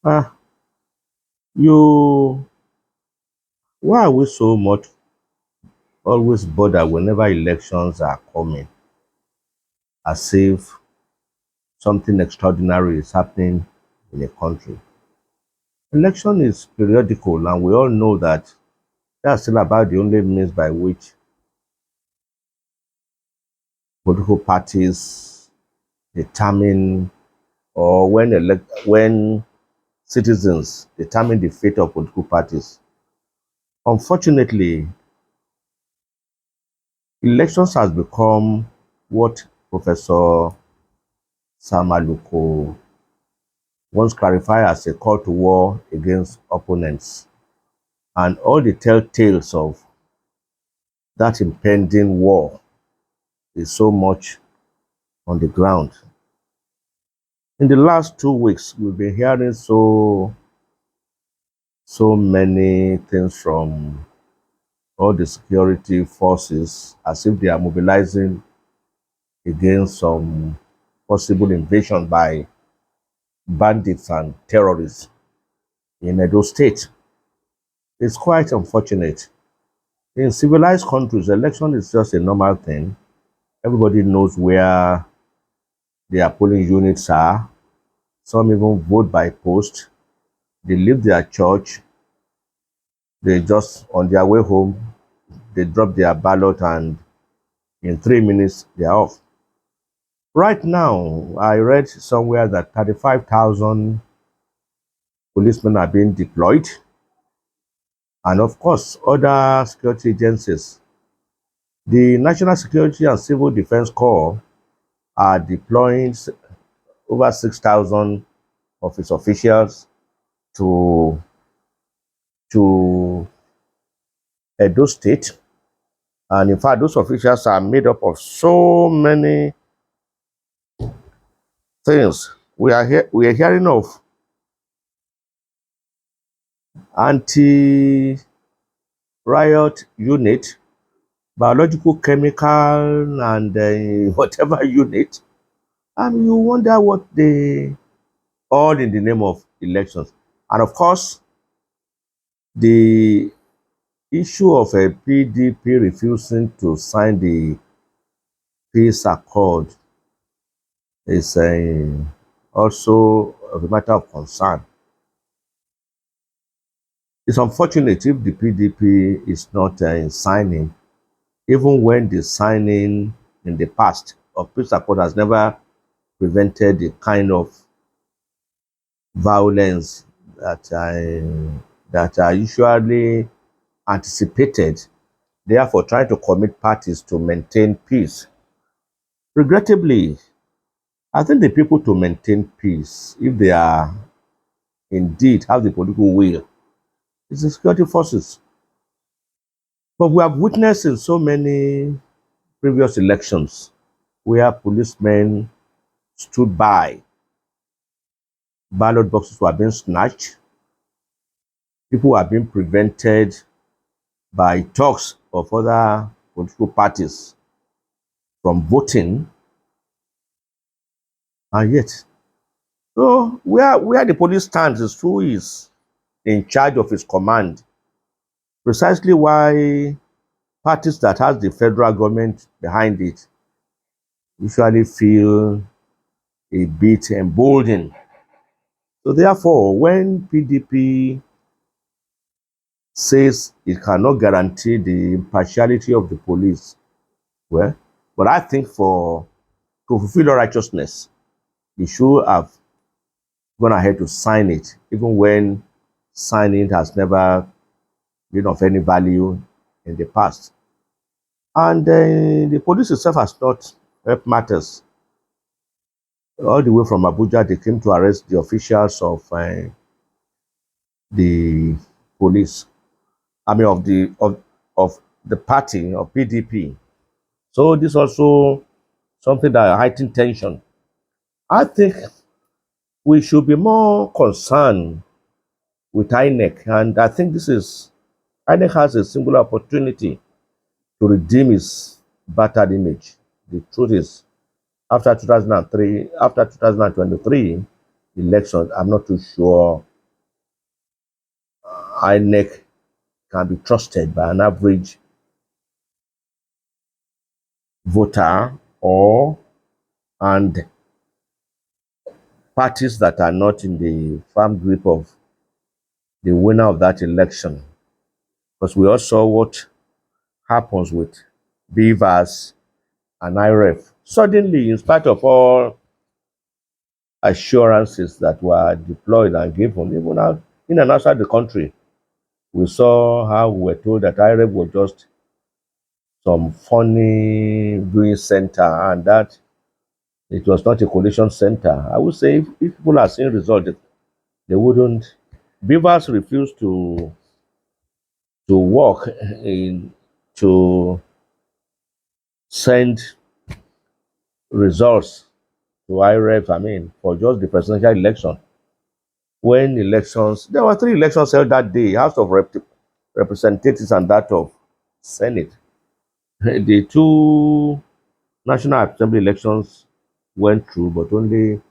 Ah, you, why are we so much always bothered whenever elections are coming, as if something extraordinary is happening in a country? Election is periodical, and we all know that that's still about the only means by which political parties determine, or when citizens determine the fate of political parties. Unfortunately, elections has become what Professor Samaluko once clarified as a call to war against opponents. And all the telltales of that impending war is so much on the ground. In the last 2 weeks, we've been hearing so many things from all the security forces as if they are mobilizing against some possible invasion by bandits and terrorists in Edo State. It's quite unfortunate. In civilized countries, election is just a normal thing. Everybody knows where their polling units are. Some even vote by post. They leave their church. They just on their way home, they drop their ballot, and in 3 minutes they are off. Right now, I read somewhere that 35,000 policemen are being deployed, and of course, other security agencies. The National Security and Civil Defense Corps are deploying over 6,000 of its officials to to Edo State. And in fact, those officials are made up of so many things. We are hearing of anti-riot unit, biological, chemical, and whatever unit. And you wonder what they all in the name of elections. And of course, the issue of a PDP refusing to sign the peace accord is also of a matter of concern. It's unfortunate if the PDP is not signing, even when the signing in the past of peace accord has never prevented the kind of violence that are usually anticipated, therefore trying to commit parties to maintain peace. Regrettably, I think the people to maintain peace, if they are indeed have the political will, is the security forces. But we have witnessed in so many previous elections where policemen stood by, ballot boxes were being snatched, people were being prevented by talks of other political parties from voting, and yet, so where the police stands is who is in charge of its command. Precisely why parties that has the federal government behind it usually feel a bit emboldened. So therefore, when PDP says it cannot guarantee the impartiality of the police, well, but I think for to fulfill righteousness, it should have gone ahead to sign it, even when signing it has never been of any value in the past. And the police itself has not helped matters. All the way from Abuja, they came to arrest the officials of the police. I mean, of the party of PDP. So this also something that heightened tension. I think we should be more concerned with Inec, and I think this is Inec has a singular opportunity to redeem its battered image. The truth is, after 2003, after 2023 elections, I'm not too sure INEC can be trusted by an average voter or and parties that are not in the firm grip of the winner of that election. Because we all saw what happens with Beavers and IREF. Suddenly, in spite of all assurances that were deployed and given, even out in and outside the country, we saw how we were told that IREF was just some funny viewing center and that it was not a coalition center. I would say if people are seeing results, they wouldn't. Beavers refused to work in to send results to IREF, I mean, for just the presidential election. When elections, there were three elections held that day, House of Representatives and that of Senate. The two National Assembly elections went through, but only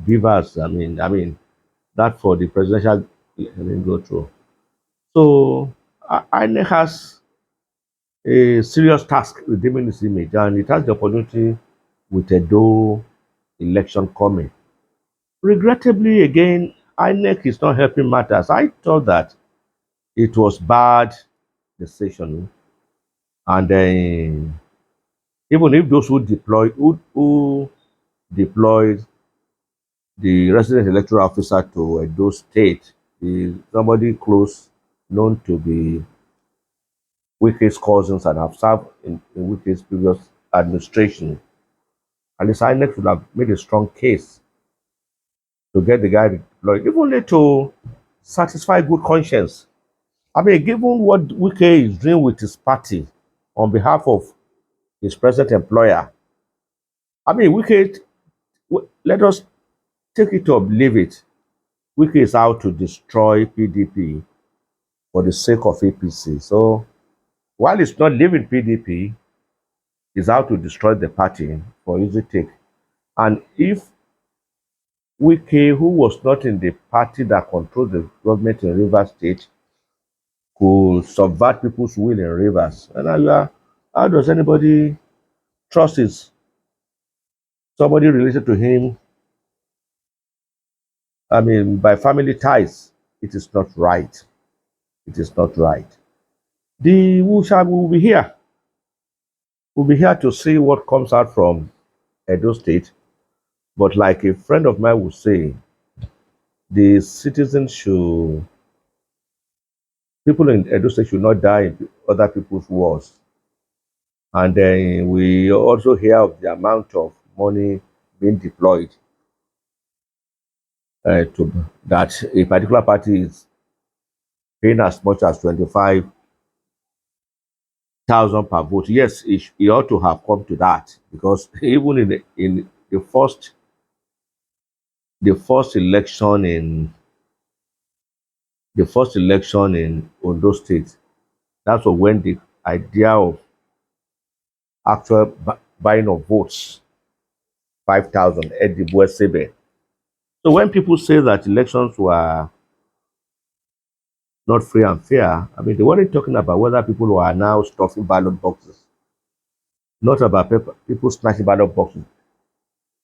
Beavers, that for the presidential didn't go through. So INEC has a serious task redeeming its image, and it has the opportunity with a Edo election coming. Regrettably, again, INEC is not helping matters. I thought that it was bad decision, and then even if those who deployed the resident electoral officer to Edo State is somebody close known to be Wike's cousins and have served in Wike's previous administration. And the INEC should have made a strong case to get the guy deployed, if only to satisfy good conscience. I mean, given what Wike is doing with his party on behalf of his present employer, I mean, let us take it or leave it. Wike is out to destroy PDP for the sake of APC. So while he's not leaving PDP, he's out to destroy the party for easy take. And if Wike, who was not in the party that controls the government in Rivers State, could subvert people's will in Rivers, and how does anybody trust is somebody related to him? I mean, by family ties, it is not right. It is not right. The we shall will be here. We'll be here to see what comes out from Edo State. But like a friend of mine would say, the citizens should people in Edo State should not die in other people's wars. And then we also hear of the amount of money being deployed to that a particular party is paying as much as 25,000 per vote. Yes, it ought to have come to that because even in the first election in the first election in Ondo State, that's when the idea of actual buying of votes 5,000 at the Sebe. So when people say that elections were not free and fair, I mean they weren't talking about whether people were now stuffing ballot boxes, not about people snatching ballot boxes.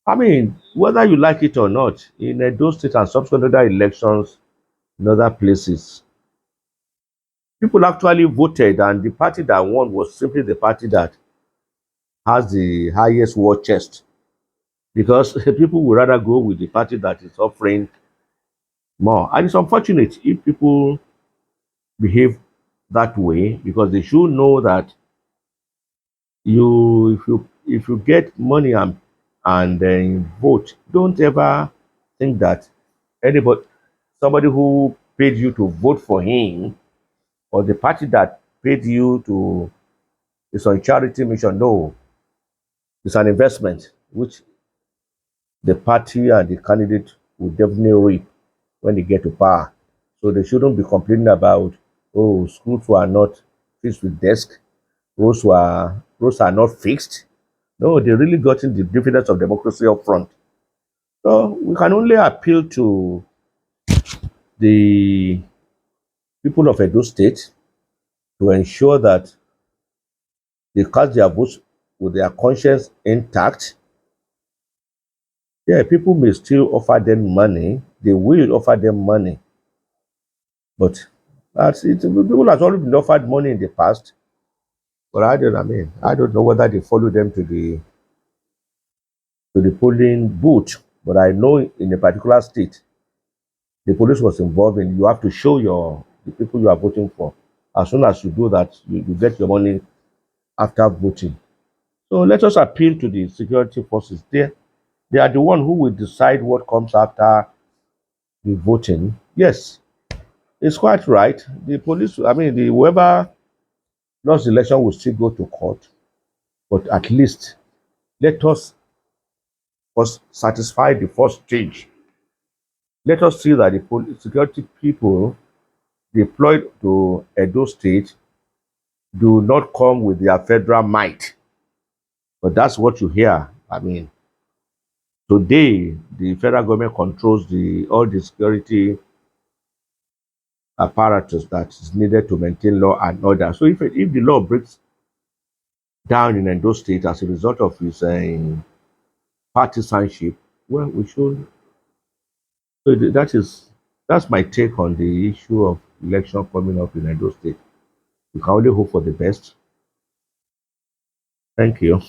I mean, whether you like it or not, in those states and subsequent other elections in other places, people actually voted, and the party that won was simply the party that has the highest war chest. Because people would rather go with the party that is offering more. And it's unfortunate if people behave that way because they should know that if you get money and then vote, don't ever think that anybody somebody who paid you to vote for him or the party that paid you to is on charity mission. No, it's an investment which the party and the candidate will definitely reap when they get to power. So they shouldn't be complaining about schools were not fixed with desk, roads are not fixed. No, they really gotten the dividends of democracy up front. So we can only appeal to the people of Edo State to ensure that they cast their votes with their conscience intact. Yeah, people may still offer them money. They will offer them money, but that's it. People has already been offered money in the past. But I don't know whether they follow them to the polling booth. But I know in a particular state, the police was involved in. You have to show your the people you are voting for. As soon as you do that, you get your money after voting. So let us appeal to the security forces. They are the one who will decide what comes after the voting. Yes, it's quite right. The police, the whoever lost the election will still go to court, but at least let us first satisfy the first stage. Let us see that the security people deployed to Edo State do not come with their federal might. But that's what you hear. Today the federal government controls the all the security apparatus that is needed to maintain law and order. So if the law breaks down in Edo State as a result of his partisanship, well, we should. So that's my take on the issue of election coming up in Edo State. We can only hope for the best. Thank you.